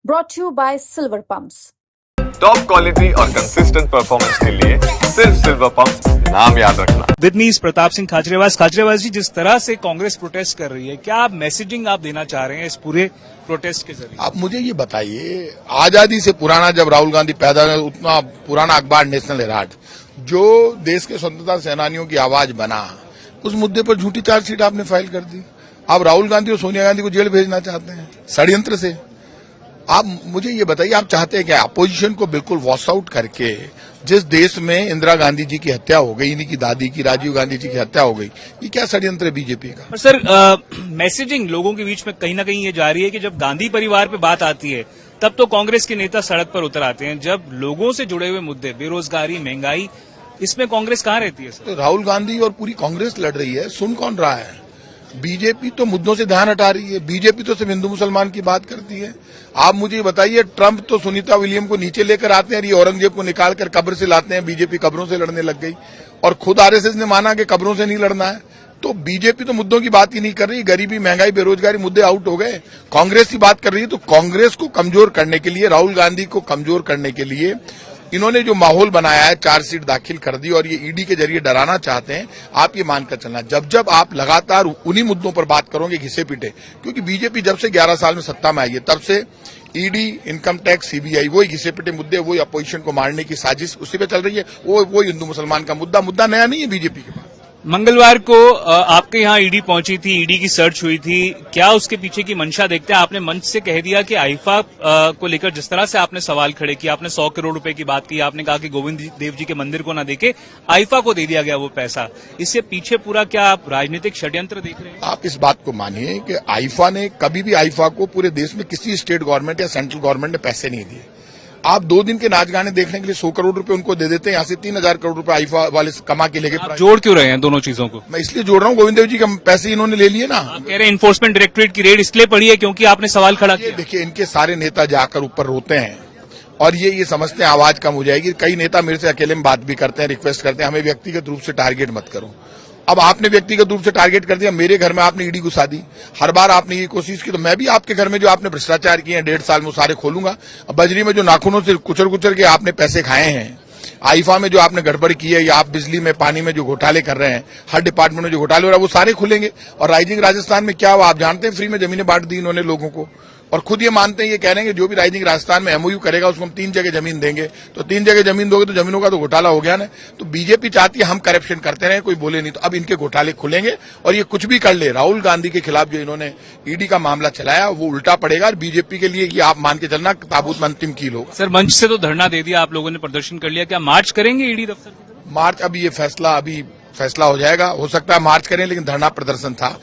brought to you by Silver Pumps. Top quality और consistent performance के लिए सिर्फ सिल्वर पंप्स, नाम याद रखना। विद मी प्रताप सिंह खाचरेवास जी, जिस तरह से कांग्रेस प्रोटेस्ट कर रही है, क्या आप मैसेजिंग आप देना चाह रहे हैं इस पूरे प्रोटेस्ट के जरिए? आप मुझे ये बताइए, आजादी से पुराना जब राहुल गांधी पैदा हुए, उतना पुराना अखबार नेशनल हेराल्ड जो देश के स्वतंत्रता सेनानियों की आवाज बना, उस मुद्दे पर झूठी चार्जशीट आपने फाइल कर दी। आप राहुल गांधी और सोनिया गांधी को जेल भेजना चाहते हैं षड्यंत्र से। आप मुझे ये बताइए, आप चाहते हैं क्या अपोजिशन को बिल्कुल वॉश आउट करके, जिस देश में इंदिरा गांधी जी की हत्या हो गई, इन्हीं की दादी की राजीव गांधी जी की हत्या हो गई, ये क्या षड्यंत्र है बीजेपी का? पर सर, मैसेजिंग लोगों के बीच में कहीं ना कहीं ये जा रही है कि जब गांधी परिवार पे बात आती है तब तो कांग्रेस के नेता सड़क पर उतर आते हैं, जब लोगों से जुड़े हुए मुद्दे, बेरोजगारी, महंगाई, इसमें कांग्रेस कहाँ रहती है सर? तो राहुल गांधी और पूरी कांग्रेस लड़ रही है, सुन कौन रहा है? बीजेपी तो मुद्दों से ध्यान हटा रही है। बीजेपी तो सिर्फ हिंदू मुसलमान की बात करती है। आप मुझे बताइए, ट्रंप तो सुनीता विलियम को नीचे लेकर आते हैं, ये औरंगजेब को निकालकर कब्र से लाते हैं। बीजेपी कब्रों से लड़ने लग गई और खुद आरएसएस ने माना कि कब्रों से नहीं लड़ना है। तो बीजेपी तो मुद्दों की बात ही नहीं कर रही। गरीबी, महंगाई, बेरोजगारी मुद्दे आउट हो गए। कांग्रेस की बात कर रही है। तो कांग्रेस को कमजोर करने के लिए, राहुल गांधी को कमजोर करने के लिए इन्होंने जो माहौल बनाया है, चार्जशीट दाखिल कर दी और ये ईडी के जरिए डराना चाहते हैं। आप ये मानकर चलना, जब जब आप लगातार उन्हीं मुद्दों पर बात करोगे, घिसे पीटे, क्योंकि बीजेपी जब से 11 साल में सत्ता में आई है तब से ईडी, इनकम टैक्स, सीबीआई, वही घिसे पिटे मुद्दे, वही अपोजिशन को मारने की साजिश उसी पे चल रही है। वो हिंदू मुसलमान का मुद्दा नया नहीं है बीजेपी के पास। मंगलवार को आपके यहाँ ईडी पहुंची थी, ईडी की सर्च हुई थी, क्या उसके पीछे की मंशा देखते हैं? आपने मंच से कह दिया कि आईफा को लेकर जिस तरह से आपने सवाल खड़े किए, आपने 100 करोड़ रुपए की बात की, आपने कहा कि गोविंद देव जी के मंदिर को न देके आईफा को दे दिया गया वो पैसा, इससे पीछे पूरा क्या आप राजनीतिक षड्यंत्र देख रहे हैं? आप इस बात को मानिए कि आईफा ने कभी भी, आईफा को पूरे देश में किसी स्टेट गवर्नमेंट या सेंट्रल गवर्नमेंट ने पैसे नहीं दिए। आप 2 दिन के नाच गाने देखने के लिए 100 करोड़ रुपए उनको दे देते हैं, यहाँ से 3000 करोड़ रुपए आईफा वाले कमा के लेके। जोड़ क्यों रहे हैं दोनों चीजों को? मैं इसलिए जोड़ रहा हूँ, गोविंद देव जी के पैसे इन्होंने ले लिए ना। कह रहे हैं इन्फोर्समेंट डायरेक्टरेट की रेड इसलिए पड़ी है क्योंकि आपने सवाल खड़ा किया। देखिए, इनके सारे नेता जाकर ऊपर रोते हैं और ये समझते हैं आवाज कम हो जाएगी। कई नेता मेरे से अकेले में बात भी करते हैं, रिक्वेस्ट करते हैं, हमें व्यक्तिगत रूप से टारगेट मत करो। अब आपने व्यक्तिगत रूप से टारगेट कर दिया, मेरे घर में आपने ईडी घुसा दी, हर बार आपने ये कोशिश की, तो मैं भी आपके घर में जो आपने भ्रष्टाचार किए हैं 1.5 साल में सारे खोलूंगा। बजरी में जो नाखूनों से कुचर के आपने पैसे खाए हैं, आईफा में जो आपने गड़बड़ की है, या आप बिजली में, पानी में जो घोटाले कर रहे हैं, हर डिपार्टमेंट में जो घोटाले हो रहा है, वो सारे खुलेंगे। और राइजिंग राजस्थान में क्या हुआ आप जानते हैं? फ्री में जमीनें बांट दी इन्होंने लोगों को, और खुद ये मानते हैं, ये कह रहे हैं कि जो भी राइजिंग राजस्थान में एमओयू करेगा उसको हम 3 जगह जमीन देंगे। तो 3 जगह जमीन दोगे तो जमीनों का तो घोटाला हो गया ना। तो बीजेपी चाहती है हम करप्शन करते रहे, कोई बोले नहीं। तो अब इनके घोटाले खुलेंगे और ये कुछ भी कर ले, राहुल गांधी के खिलाफ जो इन्होंने ईडी का मामला चलाया वो उल्टा पड़ेगा। और बीजेपी के लिए ये आप मान के चलना, ताबूत में अंतिम कील होगा। सर, मंच से तो धरना दे दिया आप लोगों ने, प्रदर्शन कर लिया, क्या मार्च करेंगे ईडी दफ्तर? मार्च, अभी ये फैसला हो जाएगा। हो सकता है मार्च करें, लेकिन धरना प्रदर्शन था।